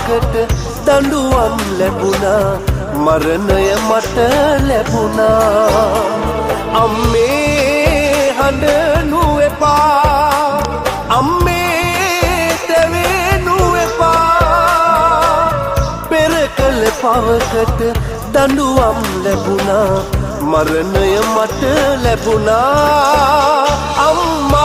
පවකට දඬුවම් ලැබුණා මරණය මට ලැබුණා අම්මේ හඬනු එපා අම්මේ තැවෙනු එපා පෙර කළ පවකට දඬුවම් ලැබුණා මරණය මට ලැබුණා අම්මා